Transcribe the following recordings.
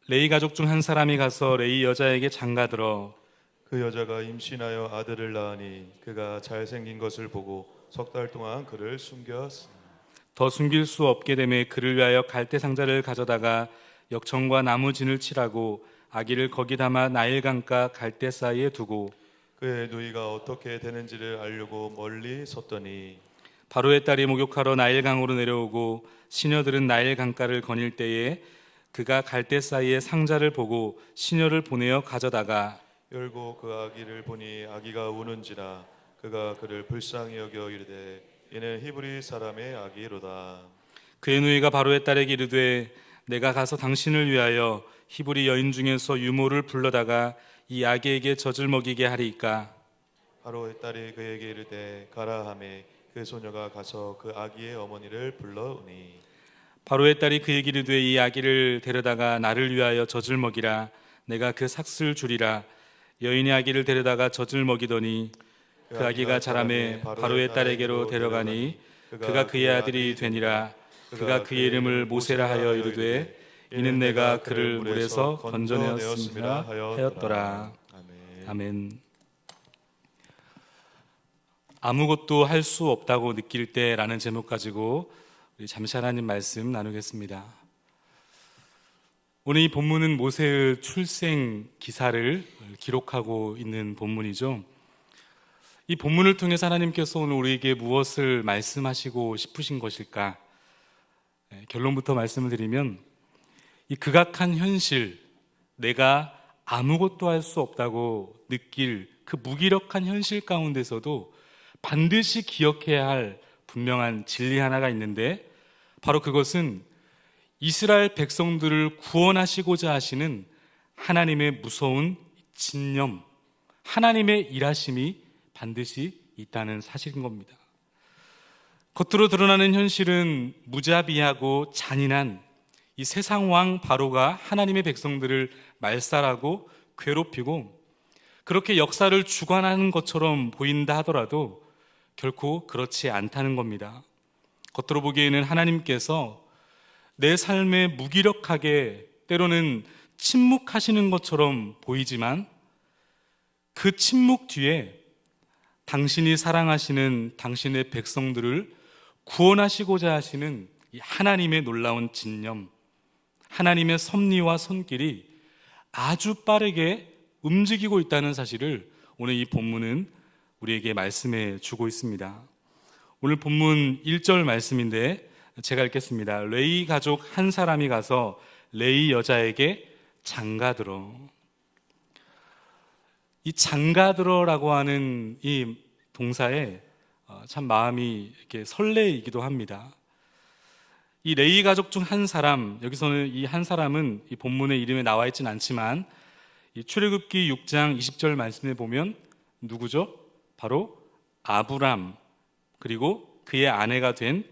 레위 가족 중 한 사람이 가서 레위 여자에게 장가들어 그 여자가 임신하여 아들을 낳으니 그가 잘생긴 것을 보고 석 달 동안 그를 숨겼으나 더 숨길 수 없게 되매 그를 위하여 갈대 상자를 가져다가 역청과 나무진을 칠하고 아기를 거기 담아 나일 강가 갈대 사이에 두고 그의 누이가 어떻게 되는지를 알려고 멀리 섰더니 바로의 딸이 목욕하러 나일 강으로 내려오고 시녀들은 나일 강가를 거닐 때에 그가 갈대 사이에 상자를 보고 시녀를 보내어 가져다가 열고 그 아기를 보니 아기가 우는지라 그가 그를 불쌍히 여겨 이르되 이는 히브리 사람의 아기로다. 그의 누이가 바로의 딸에게 이르되 내가 가서 당신을 위하여 히브리 여인 중에서 유모를 불러다가 이 아기에게 젖을 먹이게 하리이까. 바로의 딸이 그에게 이르되 가라 하매 그 소녀가 가서 그 아기의 어머니를 불러오니 바로의 딸이 그에게 이르되 이 아기를 데려다가 나를 위하여 젖을 먹이라. 내가 그 삭슬 주리라. 여인이 아기를 데려다가 젖을 먹이더니 그 아기가 자라매 바로의 딸에게로 데려가니 그가 그의 아들이 되니라. 그가 그의 이름을 모세라 하여 이르되 이는 내가 그를 물에서 건져내었음이라 하였더라. 아멘. 아무것도 할 수 없다고 느낄 때라는 제목 가지고 우리 잠시 하나님 말씀 나누겠습니다. 오늘 이 본문은 모세의 출생 기사를 기록하고 있는 본문이죠. 이 본문을 통해서 하나님께서 오늘 우리에게 무엇을 말씀하시고 싶으신 것일까? 결론부터 말씀을 드리면 이 극악한 현실, 내가 아무것도 할 수 없다고 느낄 그 무기력한 현실 가운데서도 반드시 기억해야 할 분명한 진리 하나가 있는데 바로 그것은 이스라엘 백성들을 구원하시고자 하시는 하나님의 무서운 진념, 하나님의 일하심이 반드시 있다는 사실인 겁니다. 겉으로 드러나는 현실은 무자비하고 잔인한 이 세상 왕 바로가 하나님의 백성들을 말살하고 괴롭히고 그렇게 역사를 주관하는 것처럼 보인다 하더라도 결코 그렇지 않다는 겁니다. 겉으로 보기에는 하나님께서 내 삶에 무기력하게 때로는 침묵하시는 것처럼 보이지만 그 침묵 뒤에 당신이 사랑하시는 당신의 백성들을 구원하시고자 하시는 이 하나님의 놀라운 진념, 하나님의 섭리와 손길이 아주 빠르게 움직이고 있다는 사실을 오늘 이 본문은 우리에게 말씀해 주고 있습니다. 오늘 본문 1절 말씀인데 제가 읽겠습니다. 레위 가족 한 사람이 가서 레위 여자에게 장가들어. 이 장가들어라고 하는 이 동사에 참 마음이 이렇게 설레이기도 합니다. 이 레위 가족 중 한 사람, 여기서는 이 한 사람은 이 본문의 이름에 나와 있진 않지만 이 출애굽기 6장 20절 말씀에 보면 누구죠? 바로 아브람 그리고 그의 아내가 된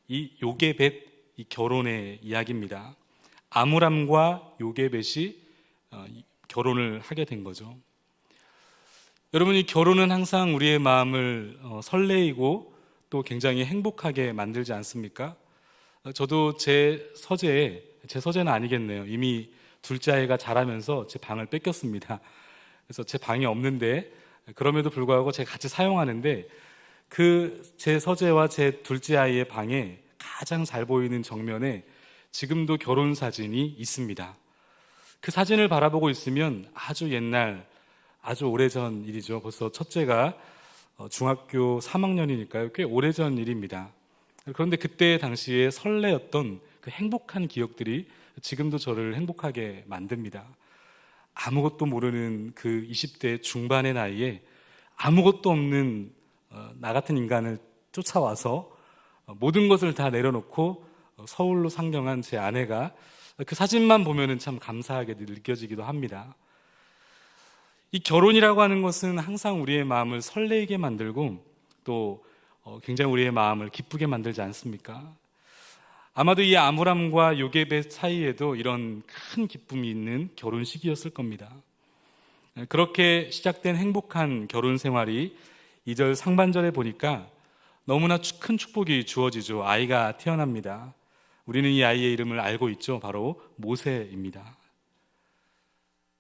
이 요게벳 이 결혼의 이야기입니다. 아므람과 요게벳이 결혼을 하게 된 거죠. 여러분, 이 결혼은 항상 우리의 마음을 설레이고 또 굉장히 행복하게 만들지 않습니까? 저도 제 서재는 아니겠네요. 이미 둘째 아이가 자라면서 제 방을 뺏겼습니다. 그래서 제 방이 없는데 그럼에도 불구하고 제가 같이 사용하는데 그 제 서재와 제 둘째 아이의 방에 가장 잘 보이는 정면에 지금도 결혼 사진이 있습니다. 그 사진을 바라보고 있으면 아주 옛날, 아주 오래전 일이죠. 벌써 첫째가 중학교 3학년이니까요. 꽤 오래전 일입니다. 그런데 그때 당시에 설레었던 그 행복한 기억들이 지금도 저를 행복하게 만듭니다. 아무것도 모르는 그 20대 중반의 나이에 아무것도 없는 나 같은 인간을 쫓아와서 모든 것을 다 내려놓고 서울로 상경한 제 아내가 그 사진만 보면은 참 감사하게 느껴지기도 합니다. 이 결혼이라고 하는 것은 항상 우리의 마음을 설레게 만들고 또 굉장히 우리의 마음을 기쁘게 만들지 않습니까? 아마도 이 아므람과 요게벳 사이에도 이런 큰 기쁨이 있는 결혼식이었을 겁니다. 그렇게 시작된 행복한 결혼 생활이 2절 상반절에 보니까 너무나 큰 축복이 주어지죠. 아이가 태어납니다. 우리는 이 아이의 이름을 알고 있죠. 바로 모세입니다.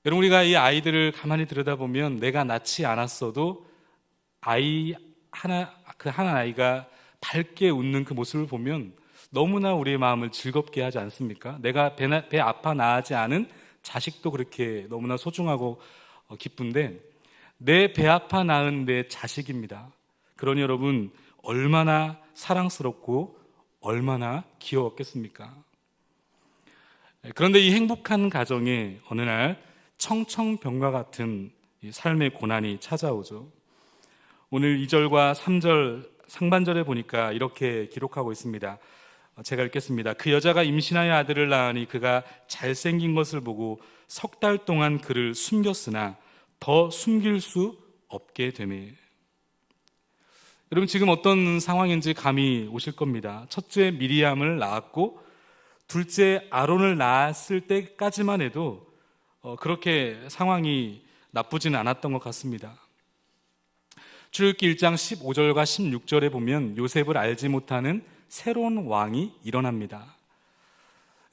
여러분, 우리가 이 아이들을 가만히 들여다보면 내가 낳지 않았어도 아이 하나, 그 한 아이가 밝게 웃는 그 모습을 보면 너무나 우리의 마음을 즐겁게 하지 않습니까? 내가 배 아파 낳지 않은 자식도 그렇게 너무나 소중하고 기쁜데, 내 배 아파 낳은 내 자식입니다. 그러니 여러분, 얼마나 사랑스럽고 얼마나 귀여웠겠습니까? 그런데 이 행복한 가정에 어느 날 청청병과 같은 이 삶의 고난이 찾아오죠. 오늘 2절과 3절 상반절에 보니까 이렇게 기록하고 있습니다. 제가 읽겠습니다. 그 여자가 임신하여 아들을 낳으니 그가 잘생긴 것을 보고 석 달 동안 그를 숨겼으나 더 숨길 수 없게 되매. 여러분, 지금 어떤 상황인지 감이 오실 겁니다. 첫째 미리암을 낳았고 둘째 아론을 낳았을 때까지만 해도 그렇게 상황이 나쁘지는 않았던 것 같습니다. 출애굽기 1장 15절과 16절에 보면 요셉을 알지 못하는 새로운 왕이 일어납니다.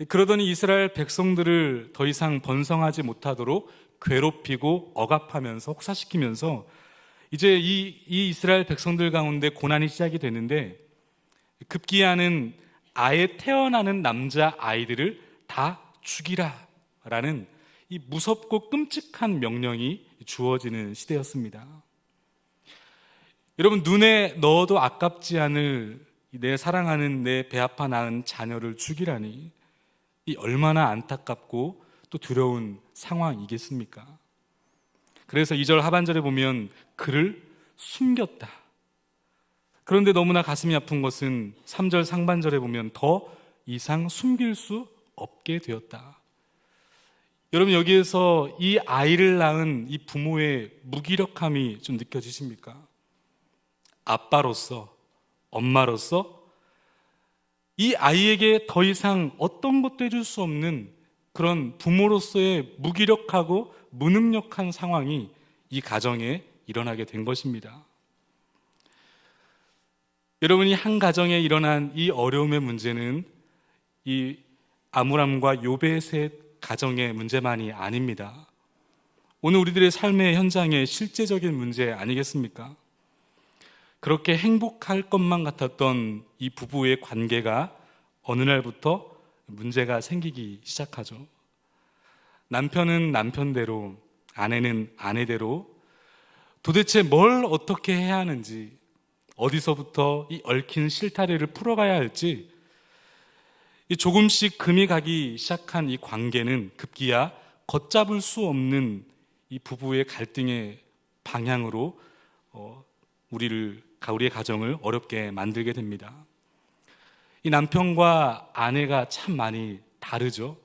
그러더니 이스라엘 백성들을 더 이상 번성하지 못하도록 괴롭히고 억압하면서 혹사시키면서 이제 이 이스라엘 백성들 가운데 고난이 시작이 되는데, 급기야는 아예 태어나는 남자 아이들을 다 죽이라 라는 이 무섭고 끔찍한 명령이 주어지는 시대였습니다. 여러분, 눈에 넣어도 아깝지 않을 내 사랑하는 내 배 아파 낳은 자녀를 죽이라니, 이 얼마나 안타깝고 또 두려운 상황이겠습니까? 그래서 2절 하반절에 보면 그를 숨겼다. 그런데 너무나 가슴이 아픈 것은 3절 상반절에 보면 더 이상 숨길 수 없게 되었다. 여러분, 여기에서 이 아이를 낳은 이 부모의 무기력함이 좀 느껴지십니까? 아빠로서, 엄마로서 이 아이에게 더 이상 어떤 것도 해줄 수 없는 그런 부모로서의 무기력하고 무능력한 상황이 이 가정에 일어나게 된 것입니다. 여러분이 한 가정에 일어난 이 어려움의 문제는 이 아므람과 요벳의 가정의 문제만이 아닙니다. 오늘 우리들의 삶의 현장의 실제적인 문제 아니겠습니까? 그렇게 행복할 것만 같았던 이 부부의 관계가 어느 날부터 문제가 생기기 시작하죠. 남편은 남편대로, 아내는 아내대로 도대체 뭘 어떻게 해야 하는지, 어디서부터 이 얽힌 실타래를 풀어가야 할지, 조금씩 금이 가기 시작한 이 관계는 급기야 걷잡을 수 없는 이 부부의 갈등의 방향으로 우리의 가정을 어렵게 만들게 됩니다. 이 남편과 아내가 참 많이 다르죠.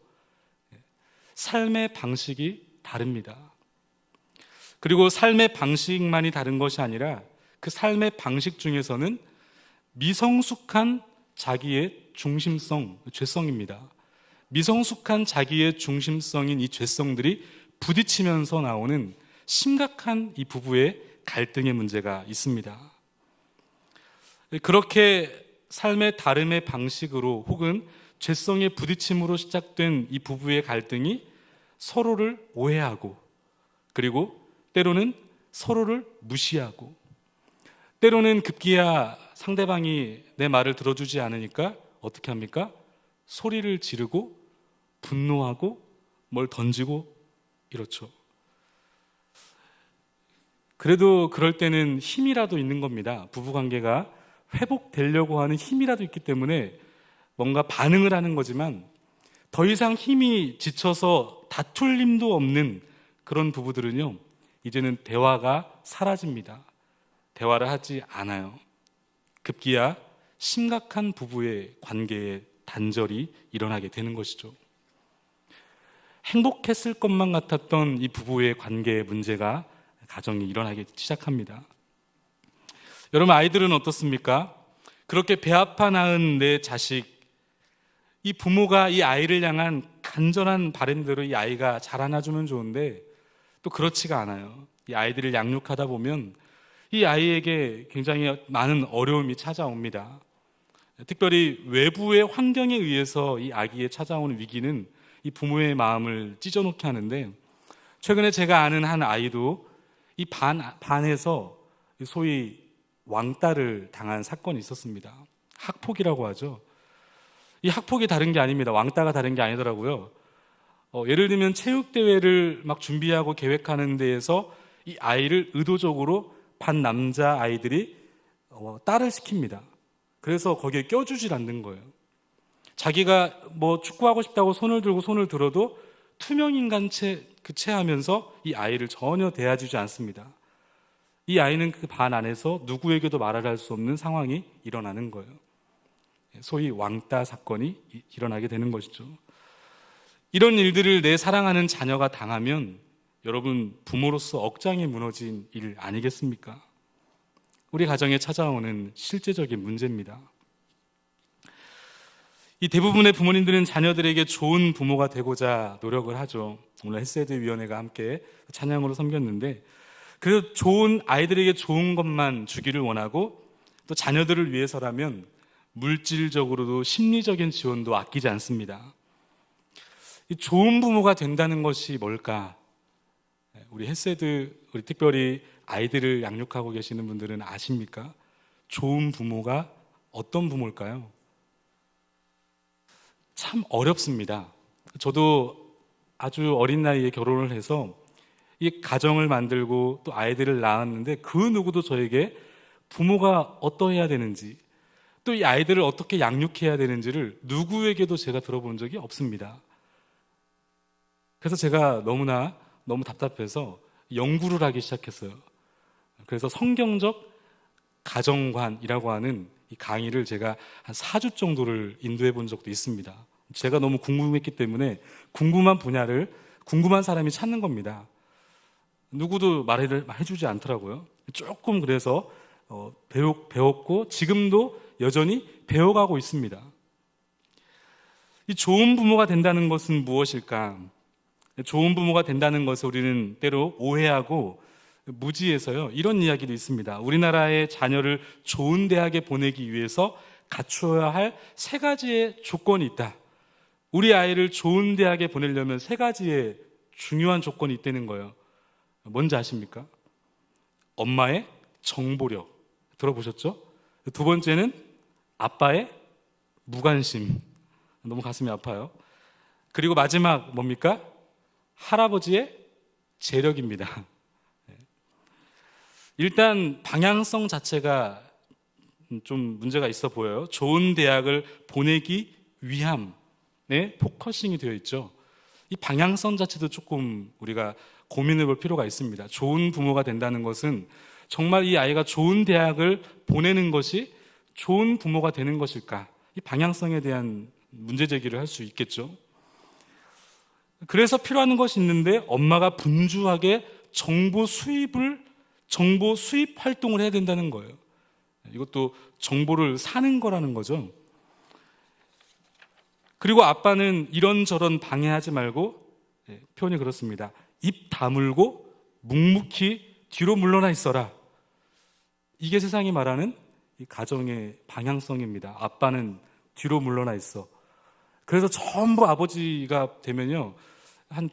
삶의 방식이 다릅니다. 그리고 삶의 방식만이 다른 것이 아니라 그 삶의 방식 중에서는 미성숙한 자기의 중심성, 죄성입니다. 미성숙한 자기의 중심성인 이 죄성들이 부딪히면서 나오는 심각한 이 부부의 갈등의 문제가 있습니다. 그렇게 삶의 다름의 방식으로 혹은 죄성의 부딪힘으로 시작된 이 부부의 갈등이 서로를 오해하고, 그리고 때로는 서로를 무시하고, 때로는 급기야 상대방이 내 말을 들어주지 않으니까 어떻게 합니까? 소리를 지르고 분노하고 뭘 던지고 이렇죠. 그래도 그럴 때는 힘이라도 있는 겁니다. 부부관계가 회복되려고 하는 힘이라도 있기 때문에 뭔가 반응을 하는 거지만, 더 이상 힘이 지쳐서 다툴 힘도 없는 그런 부부들은요, 이제는 대화가 사라집니다. 대화를 하지 않아요. 급기야 심각한 부부의 관계에 단절이 일어나게 되는 것이죠. 행복했을 것만 같았던 이 부부의 관계의 문제가 가정이 일어나기 시작합니다. 여러분, 아이들은 어떻습니까? 그렇게 배 아파 낳은 내 자식, 이 부모가 이 아이를 향한 간절한 바람대로 이 아이가 자라나주면 좋은데 또 그렇지가 않아요. 이 아이들을 양육하다 보면 이 아이에게 굉장히 많은 어려움이 찾아옵니다. 특별히 외부의 환경에 의해서 이 아기에 찾아오는 위기는 이 부모의 마음을 찢어놓게 하는데, 최근에 제가 아는 한 아이도 이 반에서 소위 왕따를 당한 사건이 있었습니다. 학폭이라고 하죠. 이 학폭이 다른 게 아닙니다. 왕따가 다른 게 아니더라고요. 예를 들면 체육대회를 막 준비하고 계획하는 데에서 이 아이를 의도적으로 반 남자 아이들이 딸을 시킵니다. 그래서 거기에 껴주질 않는 거예요. 자기가 뭐 축구하고 싶다고 손을 들어도 투명인간 체하면서 이 아이를 전혀 대해주지 않습니다. 이 아이는 그 반 안에서 누구에게도 말을 할 수 없는 상황이 일어나는 거예요. 소위 왕따 사건이 일어나게 되는 것이죠. 이런 일들을 내 사랑하는 자녀가 당하면 여러분, 부모로서 억장이 무너진 일 아니겠습니까? 우리 가정에 찾아오는 실제적인 문제입니다. 이 대부분의 부모님들은 자녀들에게 좋은 부모가 되고자 노력을 하죠. 오늘 헬세드 위원회가 함께 찬양으로 섬겼는데, 그래서 좋은 아이들에게 좋은 것만 주기를 원하고, 또 자녀들을 위해서라면 물질적으로도 심리적인 지원도 아끼지 않습니다. 이 좋은 부모가 된다는 것이 뭘까? 우리 헬세드, 우리 특별히 아이들을 양육하고 계시는 분들은 아십니까? 좋은 부모가 어떤 부모일까요? 참 어렵습니다. 저도 아주 어린 나이에 결혼을 해서 이 가정을 만들고 또 아이들을 낳았는데, 그 누구도 저에게 부모가 어떠해야 되는지, 또 이 아이들을 어떻게 양육해야 되는지를 누구에게도 제가 들어본 적이 없습니다. 그래서 제가 너무 답답해서 연구를 하기 시작했어요. 그래서 성경적 가정관이라고 하는 이 강의를 제가 한 4주 정도를 인도해 본 적도 있습니다. 제가 너무 궁금했기 때문에 궁금한 분야를 궁금한 사람이 찾는 겁니다. 누구도 말을 해주지 않더라고요. 조금 그래서 배웠고 지금도 여전히 배워가고 있습니다. 이 좋은 부모가 된다는 것은 무엇일까? 좋은 부모가 된다는 것을 우리는 때로 오해하고 무지해서요, 이런 이야기도 있습니다. 우리나라의 자녀를 좋은 대학에 보내기 위해서 갖추어야 할 3가지의 조건이 있다. 우리 아이를 좋은 대학에 보내려면 3가지의 중요한 조건이 있다는 거예요. 뭔지 아십니까? 엄마의 정보력, 들어보셨죠? 2번째는 아빠의 무관심, 너무 가슴이 아파요. 그리고 마지막 뭡니까? 할아버지의 재력입니다. 일단 방향성 자체가 좀 문제가 있어 보여요. 좋은 대학을 보내기 위함에 포커싱이 되어 있죠. 이 방향성 자체도 조금 우리가 고민해 볼 필요가 있습니다. 좋은 부모가 된다는 것은 정말 이 아이가 좋은 대학을 보내는 것이 좋은 부모가 되는 것일까? 이 방향성에 대한 문제 제기를 할 수 있겠죠. 그래서 필요한 것이 있는데, 엄마가 분주하게 정보 수입 활동을 해야 된다는 거예요. 이것도 정보를 사는 거라는 거죠. 그리고 아빠는 이런저런 방해하지 말고, 표현이 그렇습니다. 입 다물고 묵묵히 뒤로 물러나 있어라. 이게 세상이 말하는 이 가정의 방향성입니다. 아빠는 뒤로 물러나 있어. 그래서 전부 아버지가 되면요, 한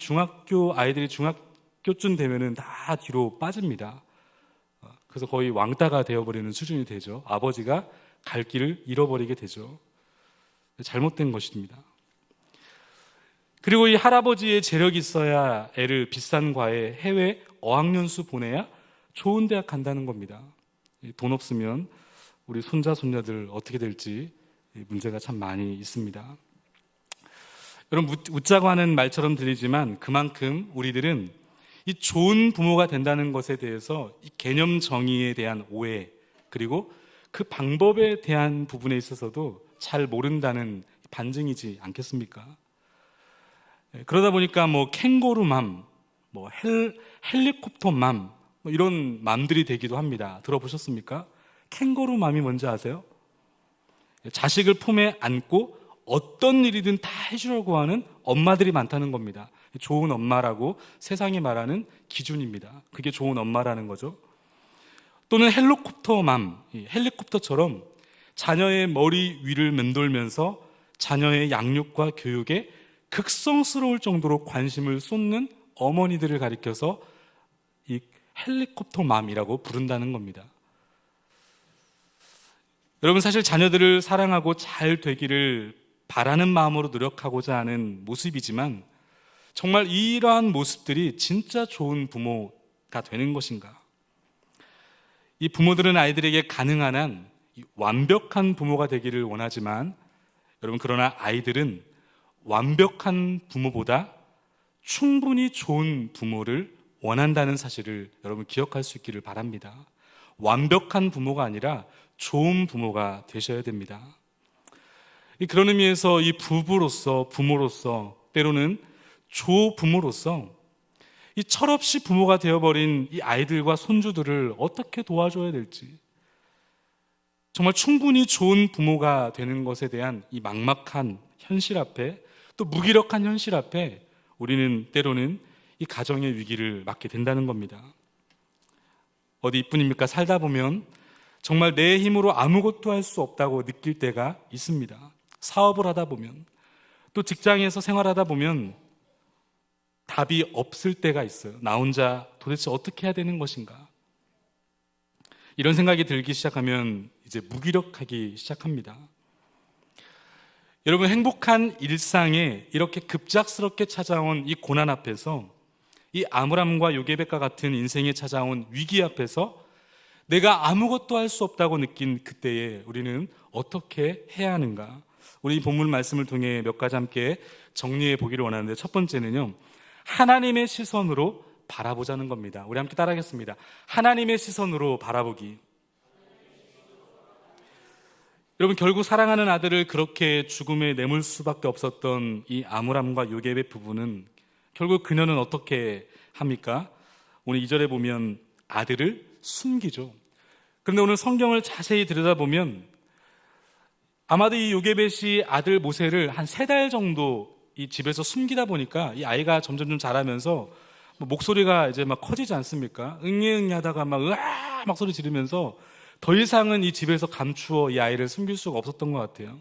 아이들이 중학교쯤 되면은 다 뒤로 빠집니다. 그래서 거의 왕따가 되어버리는 수준이 되죠. 아버지가 갈 길을 잃어버리게 되죠. 잘못된 것입니다. 그리고 이 할아버지의 재력이 있어야 애를 비싼 과에 해외 어학연수 보내야 좋은 대학 간다는 겁니다. 돈 없으면 우리 손자 손녀들 어떻게 될지 문제가 참 많이 있습니다. 여러분, 웃자고 하는 말처럼 들리지만 그만큼 우리들은 이 좋은 부모가 된다는 것에 대해서 이 개념 정의에 대한 오해, 그리고 그 방법에 대한 부분에 있어서도 잘 모른다는 반증이지 않겠습니까? 그러다 보니까 캥거루맘, 헬리콥터맘, 이런 맘들이 되기도 합니다. 들어보셨습니까? 캥거루맘이 뭔지 아세요? 자식을 품에 안고 어떤 일이든 다 해주려고 하는 엄마들이 많다는 겁니다. 좋은 엄마라고 세상이 말하는 기준입니다. 그게 좋은 엄마라는 거죠. 또는 헬리콥터맘, 헬리콥터처럼 자녀의 머리 위를 맴돌면서 자녀의 양육과 교육에 극성스러울 정도로 관심을 쏟는 어머니들을 가리켜서 이 헬리콥터맘이라고 부른다는 겁니다. 여러분, 사실 자녀들을 사랑하고 잘 되기를 바라는 마음으로 노력하고자 하는 모습이지만 정말 이러한 모습들이 진짜 좋은 부모가 되는 것인가? 이 부모들은 아이들에게 가능한 한 완벽한 부모가 되기를 원하지만 여러분, 그러나 아이들은 완벽한 부모보다 충분히 좋은 부모를 원한다는 사실을 여러분 기억할 수 있기를 바랍니다. 완벽한 부모가 아니라 좋은 부모가 되셔야 됩니다. 그런 의미에서 이 부부로서, 부모로서, 때로는 조부모로서 이 철없이 부모가 되어버린 이 아이들과 손주들을 어떻게 도와줘야 될지, 정말 충분히 좋은 부모가 되는 것에 대한 이 막막한 현실 앞에, 또 무기력한 현실 앞에 우리는 때로는 이 가정의 위기를 맞게 된다는 겁니다. 어디 이뿐입니까? 살다 보면 정말 내 힘으로 아무것도 할 수 없다고 느낄 때가 있습니다. 사업을 하다 보면, 또 직장에서 생활하다 보면 답이 없을 때가 있어요. 나 혼자 도대체 어떻게 해야 되는 것인가? 이런 생각이 들기 시작하면 이제 무기력하기 시작합니다. 여러분, 행복한 일상에 이렇게 급작스럽게 찾아온 이 고난 앞에서, 이 아므람과 요게벳과 같은 인생에 찾아온 위기 앞에서 내가 아무것도 할 수 없다고 느낀 그때에 우리는 어떻게 해야 하는가? 우리 본문 말씀을 통해 몇 가지 함께 정리해 보기를 원하는데, 첫 번째는요, 하나님의 시선으로 바라보자는 겁니다. 우리 함께 따라하겠습니다. 하나님의 시선으로 바라보기. 여러분, 결국 사랑하는 아들을 그렇게 죽음에 내몰 수밖에 없었던 이 아므람과 요게벳 부부는 결국 그녀는 어떻게 합니까? 오늘 2절에 보면 아들을 숨기죠. 그런데 오늘 성경을 자세히 들여다보면 아마도 이 요게벳이 아들 모세를 한 3달 정도 이 집에서 숨기다 보니까 이 아이가 점점 좀 자라면서 목소리가 이제 막 커지지 않습니까? 응애응애 하다가 막 으아 막 소리 지르면서 더 이상은 이 집에서 감추어 이 아이를 숨길 수가 없었던 것 같아요.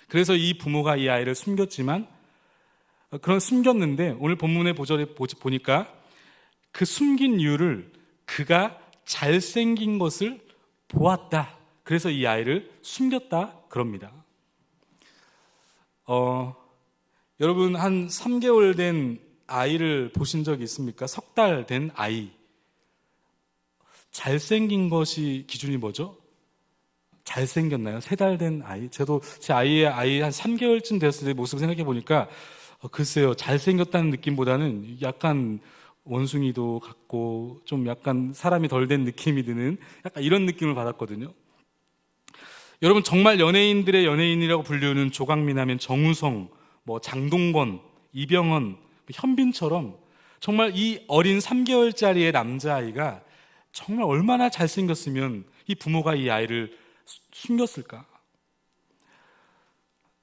그래서 이 부모가 이 아이를 숨겼지만, 숨겼는데 오늘 본문의 보절에 보니까 그 숨긴 이유를 그가 잘생긴 것을 보았다. 그래서 이 아이를 숨겼다 그럽니다. 여러분, 한 3개월 된 아이를 보신 적이 있습니까? 3달 된 아이. 잘생긴 것이 기준이 뭐죠? 잘생겼나요? 3달 된 아이? 저도 제 아이 한 3개월쯤 됐을 때 모습을 생각해 보니까 글쎄요, 잘생겼다는 느낌보다는 약간 원숭이도 같고 좀 약간 사람이 덜 된 느낌이 드는 약간 이런 느낌을 받았거든요. 여러분, 정말 연예인들의 연예인이라고 불리우는 조강민 하면 정우성, 장동건, 이병헌, 현빈처럼 정말 이 어린 3개월짜리의 남자아이가 정말 얼마나 잘생겼으면 이 부모가 이 아이를 숨겼을까?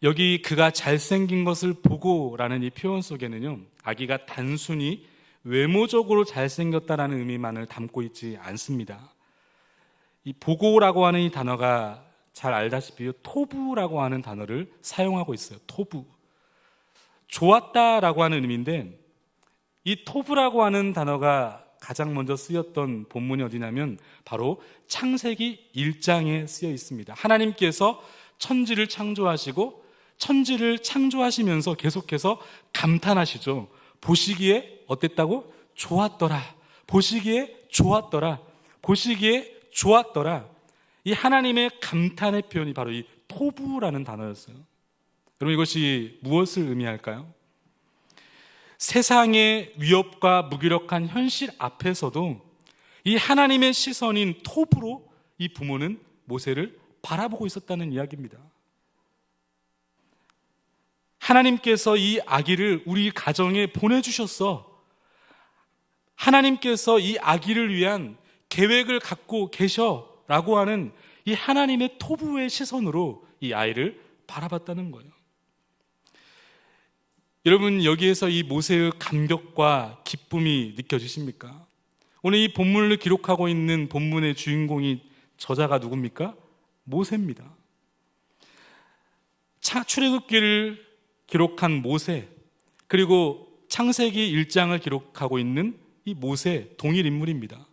여기 그가 잘생긴 것을 보고라는 이 표현 속에는요, 아기가 단순히 외모적으로 잘생겼다라는 의미만을 담고 있지 않습니다. 이 보고라고 하는 이 단어가 잘 알다시피 토부라고 하는 단어를 사용하고 있어요. 토부. 좋았다라고 하는 의미인데, 이 토부라고 하는 단어가 가장 먼저 쓰였던 본문이 어디냐면 바로 창세기 1장에 쓰여 있습니다. 하나님께서 천지를 창조하시고 천지를 창조하시면서 계속해서 감탄하시죠. 보시기에 어땠다고? 좋았더라. 보시기에 좋았더라. 보시기에 좋았더라. 이 하나님의 감탄의 표현이 바로 이 토부라는 단어였어요. 여러분, 이것이 무엇을 의미할까요? 세상의 위협과 무기력한 현실 앞에서도 이 하나님의 시선인 톱으로 이 부모는 모세를 바라보고 있었다는 이야기입니다. 하나님께서 이 아기를 우리 가정에 보내주셨어. 하나님께서 이 아기를 위한 계획을 갖고 계셔라고 하는 이 하나님의 토부의 시선으로 이 아이를 바라봤다는 거예요. 여러분, 여기에서 이 모세의 감격과 기쁨이 느껴지십니까? 오늘 이 본문을 기록하고 있는 본문의 주인공이, 저자가 누굽니까? 모세입니다. 출애굽기를 기록한 모세, 그리고 창세기 1장을 기록하고 있는 이 모세 동일 인물입니다.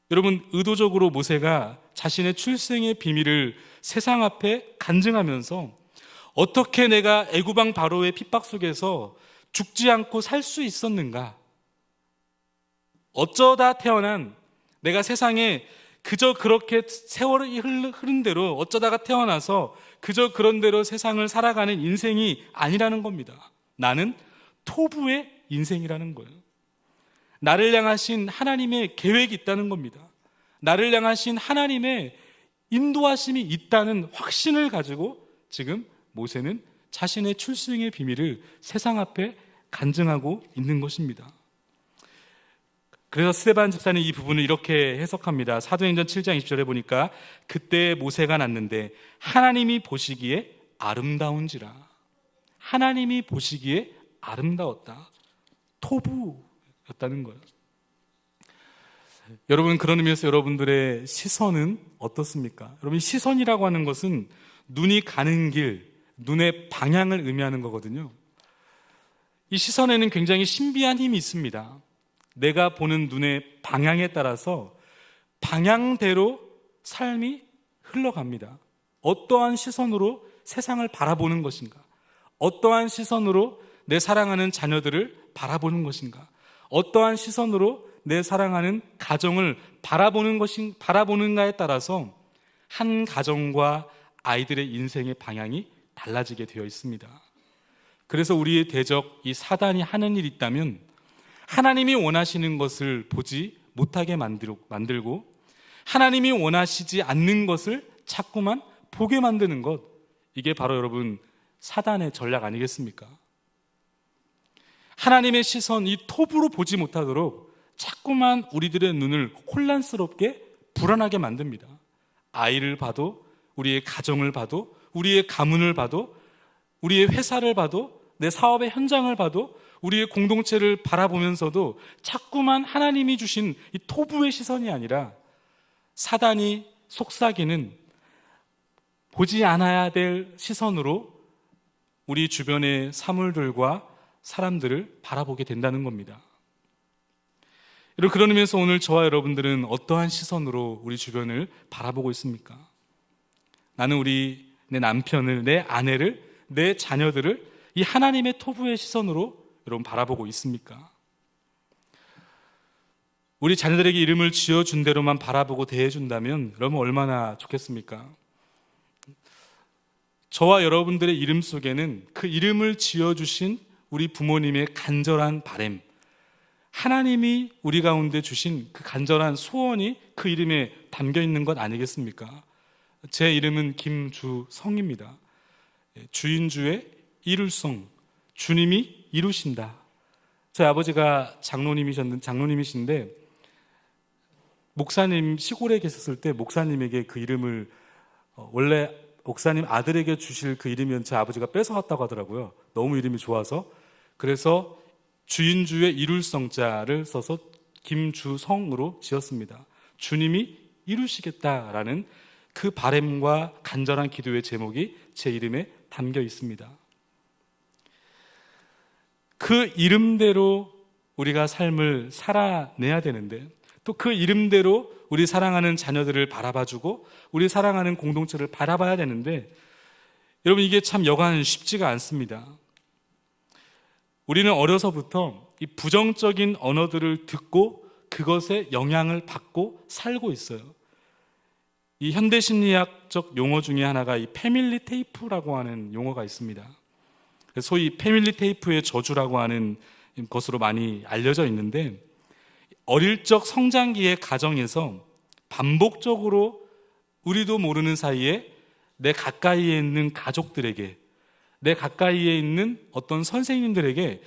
여러분, 의도적으로 모세가 자신의 출생의 비밀을 세상 앞에 간증하면서 어떻게 내가 애굽 왕 바로의 핍박 속에서 죽지 않고 살 수 있었는가? 어쩌다 태어난 내가 세상에 그저 그렇게 세월이 흐른 대로 어쩌다가 태어나서 그저 그런 대로 세상을 살아가는 인생이 아니라는 겁니다. 나는 토부의 인생이라는 거예요. 나를 향하신 하나님의 계획이 있다는 겁니다. 나를 향하신 하나님의 인도하심이 있다는 확신을 가지고 지금 모세는 자신의 출생의 비밀을 세상 앞에 간증하고 있는 것입니다. 그래서 스데반 집사는 이 부분을 이렇게 해석합니다. 사도행전 7장 20절에 보니까 그때 모세가 났는데 하나님이 보시기에 아름다운지라. 하나님이 보시기에 아름다웠다. 토부였다는 거예요. 여러분, 그런 의미에서 여러분들의 시선은 어떻습니까? 여러분, 시선이라고 하는 것은 눈이 가는 길, 눈의 방향을 의미하는 거거든요. 이 시선에는 굉장히 신비한 힘이 있습니다. 내가 보는 눈의 방향에 따라서 방향대로 삶이 흘러갑니다. 어떠한 시선으로 세상을 바라보는 것인가? 어떠한 시선으로 내 사랑하는 자녀들을 바라보는 것인가? 어떠한 시선으로 내 사랑하는 가정을 바라보는가에 따라서 한 가정과 아이들의 인생의 방향이 달라지게 되어 있습니다. 그래서 우리의 대적 이 사단이 하는 일이 있다면 하나님이 원하시는 것을 보지 못하게 만들고 하나님이 원하시지 않는 것을 자꾸만 보게 만드는 것, 이게 바로 여러분 사단의 전략 아니겠습니까? 하나님의 시선, 이 톱으로 보지 못하도록 자꾸만 우리들의 눈을 혼란스럽게 불안하게 만듭니다. 아이를 봐도, 우리의 가정을 봐도, 우리의 가문을 봐도, 우리의 회사를 봐도, 내 사업의 현장을 봐도, 우리의 공동체를 바라보면서도 자꾸만 하나님이 주신 이 토부의 시선이 아니라 사단이 속삭이는 보지 않아야 될 시선으로 우리 주변의 사물들과 사람들을 바라보게 된다는 겁니다. 여러분, 그런 의미에서 오늘 저와 여러분들은 어떠한 시선으로 우리 주변을 바라보고 있습니까? 나는 내 남편을, 내 아내를, 내 자녀들을 이 하나님의 토부의 시선으로 여러분 바라보고 있습니까? 우리 자녀들에게 이름을 지어준 대로만 바라보고 대해준다면 여러분 얼마나 좋겠습니까? 저와 여러분들의 이름 속에는 그 이름을 지어주신 우리 부모님의 간절한 바람, 하나님이 우리 가운데 주신 그 간절한 소원이 그 이름에 담겨 있는 것 아니겠습니까? 제 이름은 김주성입니다. 주인주의 이룰성, 주님이 이루신다. 저희 아버지가 장로님이신데 목사님 시골에 계셨을 때 목사님에게 그 이름을 원래 목사님 아들에게 주실 그 이름이었는데 제 아버지가 뺏어왔다고 하더라고요. 너무 이름이 좋아서. 그래서 주인주의 이룰성자를 써서 김주성으로 지었습니다. 주님이 이루시겠다라는 그 바람과 간절한 기도의 제목이 제 이름에 담겨 있습니다. 그 이름대로 우리가 삶을 살아내야 되는데 또 그 이름대로 우리 사랑하는 자녀들을 바라봐주고 우리 사랑하는 공동체를 바라봐야 되는데 여러분, 이게 참 여간 쉽지가 않습니다. 우리는 어려서부터 이 부정적인 언어들을 듣고 그것에 영향을 받고 살고 있어요. 이 현대심리학적 용어 중에 하나가 이 패밀리 테이프라고 하는 용어가 있습니다. 소위 패밀리 테이프의 저주라고 하는 것으로 많이 알려져 있는데 어릴 적 성장기의 가정에서 반복적으로 우리도 모르는 사이에 내 가까이에 있는 가족들에게, 내 가까이에 있는 어떤 선생님들에게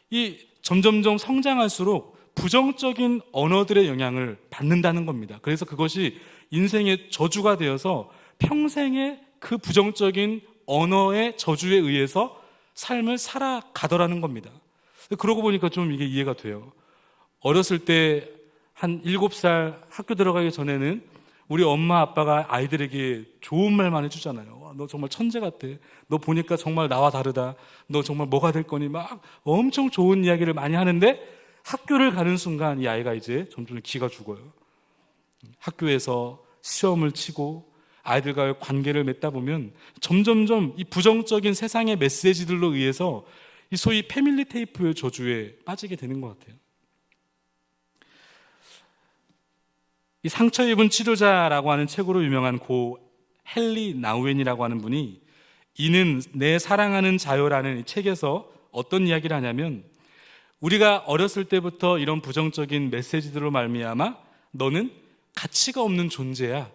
이 점점점 성장할수록 부정적인 언어들의 영향을 받는다는 겁니다. 그래서 그것이 인생의 저주가 되어서 평생에 그 부정적인 언어의 저주에 의해서 삶을 살아가더라는 겁니다. 그러고 보니까 좀 이게 이해가 돼요. 어렸을 때 한 7살 학교 들어가기 전에는 우리 엄마 아빠가 아이들에게 좋은 말만 해주잖아요. 와, 너 정말 천재 같아. 너 보니까 정말 나와 다르다. 너 정말 뭐가 될 거니? 막 엄청 좋은 이야기를 많이 하는데 학교를 가는 순간 이 아이가 이제 점점 기가 죽어요. 학교에서 시험을 치고 아이들과의 관계를 맺다 보면 점점점 이 부정적인 세상의 메시지들로 의해서 이 소위 패밀리 테이프의 저주에 빠지게 되는 것 같아요. 이 상처 입은 치료자라고 하는 책으로 유명한 고 헨리 나우엔이라고 하는 분이 이는 내 사랑하는 자요라는 이 책에서 어떤 이야기를 하냐면 우리가 어렸을 때부터 이런 부정적인 메시지들로 말미암아 너는 가치가 없는 존재야.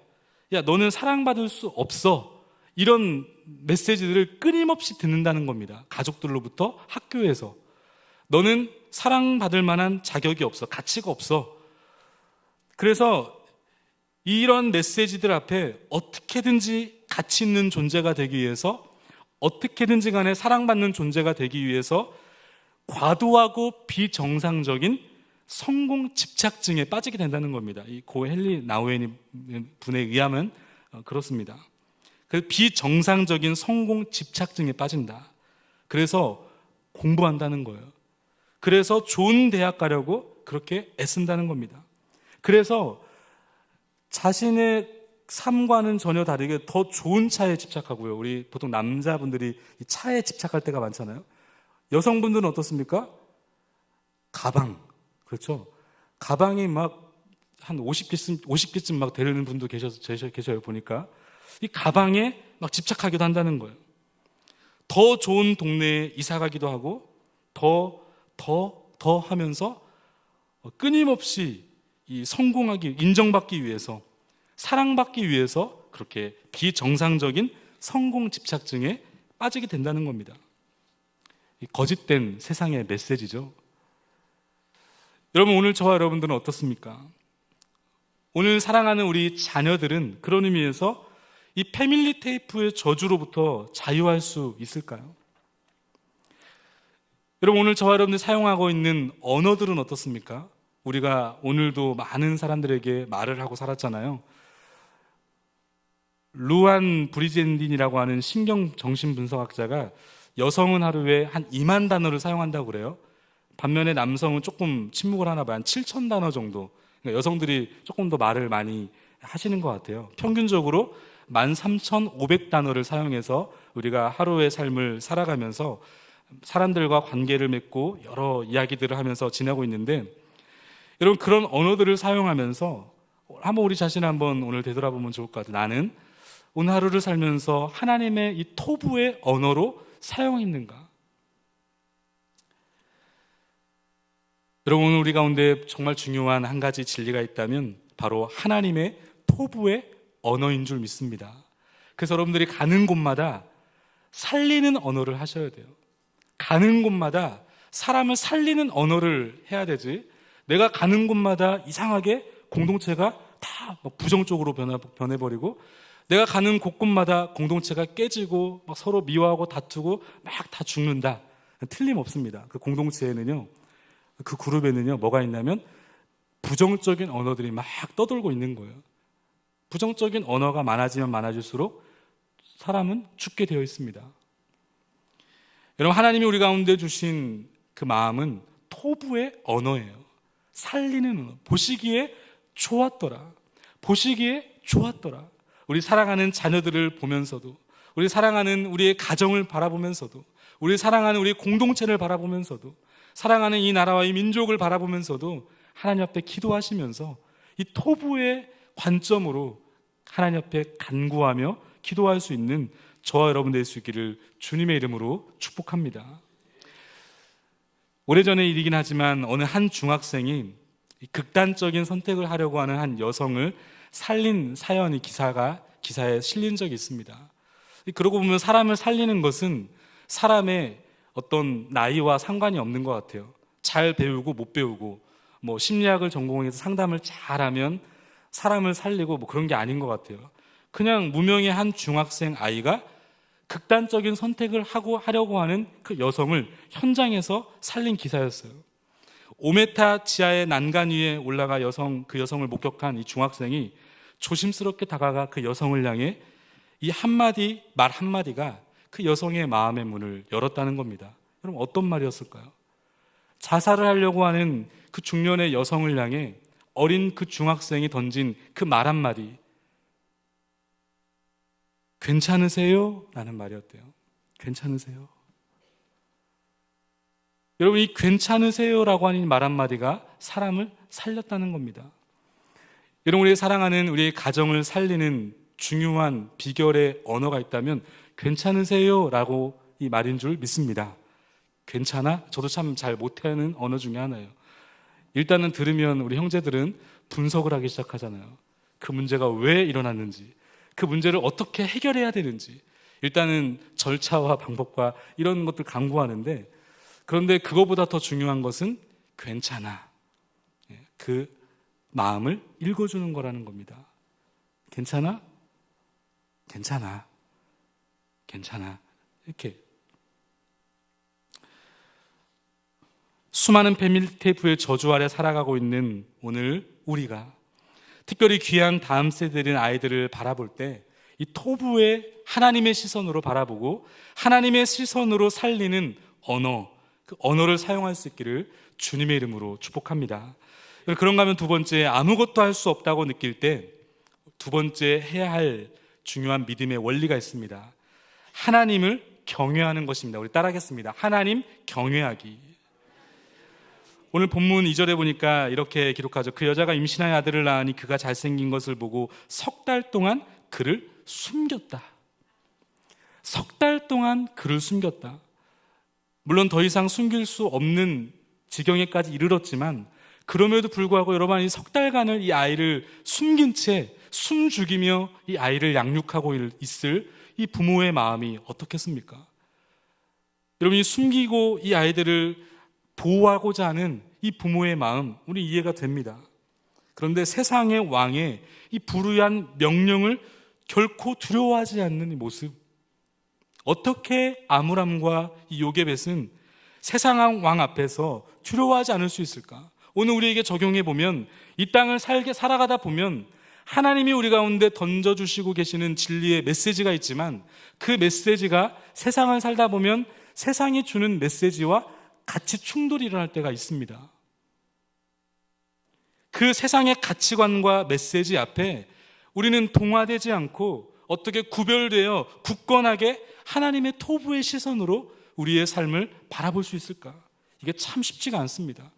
야, 너는 사랑받을 수 없어. 이런 메시지들을 끊임없이 듣는다는 겁니다. 가족들로부터, 학교에서. 너는 사랑받을 만한 자격이 없어. 가치가 없어. 그래서 이런 메시지들 앞에 어떻게든지 가치 있는 존재가 되기 위해서, 어떻게든지 간에 사랑받는 존재가 되기 위해서 과도하고 비정상적인 성공 집착증에 빠지게 된다는 겁니다. 이 고 헨리 나우엔 분에 의하면 그렇습니다. 그래서 비정상적인 성공 집착증에 빠진다. 그래서 공부한다는 거예요. 그래서 좋은 대학 가려고 그렇게 애쓴다는 겁니다. 그래서 자신의 삶과는 전혀 다르게 더 좋은 차에 집착하고요. 우리 보통 남자분들이 이 차에 집착할 때가 많잖아요. 여성분들은 어떻습니까? 가방. 그렇죠? 가방이 막 한 50개쯤 막 되는 분도 계셔요, 보니까. 이 가방에 막 집착하기도 한다는 거예요. 더 좋은 동네에 이사 가기도 하고, 더 하면서 끊임없이 이 성공하기, 인정받기 위해서, 사랑받기 위해서 그렇게 비정상적인 성공 집착증에 빠지게 된다는 겁니다. 이 거짓된 세상의 메시지죠. 여러분, 오늘 저와 여러분들은 어떻습니까? 오늘 사랑하는 우리 자녀들은 그런 의미에서 이 패밀리 테이프의 저주로부터 자유할 수 있을까요? 여러분, 오늘 저와 여러분들이 사용하고 있는 언어들은 어떻습니까? 우리가 오늘도 많은 사람들에게 말을 하고 살았잖아요. 루안 브리젠딘이라고 하는 신경정신분석학자가 여성은 하루에 한 2만 단어를 사용한다고 그래요. 반면에 남성은 조금 침묵을 하나 봐요. 한 7천 단어 정도. 그러니까 여성들이 조금 더 말을 많이 하시는 것 같아요. 평균적으로 13,500단어를 사용해서 우리가 하루의 삶을 살아가면서 사람들과 관계를 맺고 여러 이야기들을 하면서 지내고 있는데, 여러분, 그런 언어들을 사용하면서 한번 우리 자신을 한번 오늘 되돌아보면 좋을 것 같아요. 나는 오늘 하루를 살면서 하나님의 이 토부의 언어로 사용했는가? 여러분, 오늘 우리 가운데 정말 중요한 한 가지 진리가 있다면 바로 하나님의 토부의 언어인 줄 믿습니다. 그래서 여러분들이 가는 곳마다 살리는 언어를 하셔야 돼요. 가는 곳마다 사람을 살리는 언어를 해야 되지, 내가 가는 곳마다 이상하게 공동체가 다 부정적으로 변해버리고, 내가 가는 곳곳마다 공동체가 깨지고 막 서로 미워하고 다투고 막 다 죽는다. 틀림없습니다. 그 공동체에는요, 그 그룹에는요, 뭐가 있냐면 부정적인 언어들이 막 떠돌고 있는 거예요. 부정적인 언어가 많아지면 많아질수록 사람은 죽게 되어 있습니다. 여러분, 하나님이 우리 가운데 주신 그 마음은 토부의 언어예요. 살리는 언어. 보시기에 좋았더라. 보시기에 좋았더라. 우리 사랑하는 자녀들을 보면서도, 우리 사랑하는 우리의 가정을 바라보면서도, 우리 사랑하는 우리 공동체를 바라보면서도, 사랑하는 이 나라와 이 민족을 바라보면서도 하나님 앞에 기도하시면서 이 토부의 관점으로 하나님 앞에 간구하며 기도할 수 있는 저와 여러분 될 수 있기를 주님의 이름으로 축복합니다. 오래전의 일이긴 하지만 어느 한 중학생이 극단적인 선택을 하려고 하는 한 여성을 살린 사연이 기사에 실린 적이 있습니다. 그러고 보면 사람을 살리는 것은 사람의 어떤 나이와 상관이 없는 것 같아요. 잘 배우고 못 배우고, 뭐 심리학을 전공해서 상담을 잘하면 사람을 살리고 뭐 그런 게 아닌 것 같아요. 그냥 무명의 한 중학생 아이가 극단적인 선택을 하려고 하는 그 여성을 현장에서 살린 기사였어요. 5m 지하의 난간 위에 올라가 그 여성을 목격한 이 중학생이 조심스럽게 다가가 그 여성을 향해 이 한마디 말 한마디가 그 여성의 마음의 문을 열었다는 겁니다. 여러분, 어떤 말이었을까요? 자살을 하려고 하는 그 중년의 여성을 향해 어린 그 중학생이 던진 그 말 한마디, 괜찮으세요? 라는 말이었대요. 괜찮으세요? 여러분, 이 괜찮으세요라고 하는 말 한마디가 사람을 살렸다는 겁니다. 여러분, 우리의 사랑하는 우리의 가정을 살리는 중요한 비결의 언어가 있다면 괜찮으세요라고 이 말인 줄 믿습니다. 괜찮아? 저도 참 잘 못하는 언어 중에 하나예요. 일단은 들으면 우리 형제들은 분석을 하기 시작하잖아요. 그 문제가 왜 일어났는지, 그 문제를 어떻게 해결해야 되는지, 일단은 절차와 방법과 이런 것들 강구하는데, 그런데 그거보다 더 중요한 것은 괜찮아, 그 마음을 읽어주는 거라는 겁니다. 괜찮아? 괜찮아. 괜찮아. 이렇게 수많은 패밀리 테이프의 저주 아래 살아가고 있는 오늘 우리가 특별히 귀한 다음 세대인 아이들을 바라볼 때 이 토부의 하나님의 시선으로 바라보고 하나님의 시선으로 살리는 언어, 그 언어를 사용할 수 있기를 주님의 이름으로 축복합니다. 그런가 하면 두 번째, 아무것도 할 수 없다고 느낄 때 두 번째 해야 할 중요한 믿음의 원리가 있습니다. 하나님을 경외하는 것입니다. 우리 따라하겠습니다. 하나님 경외하기. 오늘 본문 2절에 보니까 이렇게 기록하죠. 그 여자가 임신하여 아들을 낳으니 그가 잘생긴 것을 보고 석 달 동안 그를 숨겼다. 석 달 동안 그를 숨겼다. 물론 더 이상 숨길 수 없는 지경에까지 이르렀지만 그럼에도 불구하고 여러분, 이 석 달간을 이 아이를 숨긴 채 숨죽이며 이 아이를 양육하고 있을 이 부모의 마음이 어떻겠습니까? 여러분, 이 숨기고 이 아이들을 보호하고자 하는 이 부모의 마음, 우리 이해가 됩니다. 그런데 세상의 왕의 이 불의한 명령을 결코 두려워하지 않는 이 모습, 어떻게 아므람과 이 요게벳은 세상 왕 앞에서 두려워하지 않을 수 있을까? 오늘 우리에게 적용해 보면 이 땅을 살아가다 보면 하나님이 우리 가운데 던져주시고 계시는 진리의 메시지가 있지만 그 메시지가 세상을 살다 보면 세상이 주는 메시지와 같이 충돌이 일어날 때가 있습니다. 그 세상의 가치관과 메시지 앞에 우리는 동화되지 않고 어떻게 구별되어 굳건하게 하나님의 토부의 시선으로 우리의 삶을 바라볼 수 있을까? 이게 참 쉽지가 않습니다.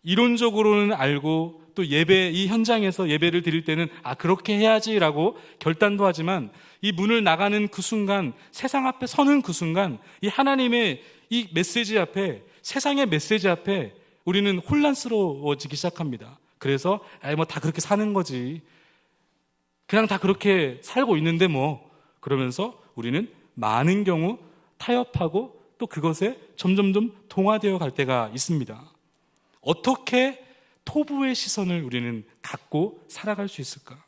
이론적으로는 알고 또 예배, 이 현장에서 예배를 드릴 때는 그렇게 해야지라고 결단도 하지만 이 문을 나가는 그 순간, 세상 앞에 서는 그 순간 이 하나님의 이 메시지 앞에, 세상의 메시지 앞에 우리는 혼란스러워지기 시작합니다. 그래서 뭐 다 그렇게 사는 거지, 그냥 다 그렇게 살고 있는데 뭐, 그러면서 우리는 많은 경우 타협하고 또 그것에 점점점 동화되어 갈 때가 있습니다. 어떻게 토부의 시선을 우리는 갖고 살아갈 수 있을까?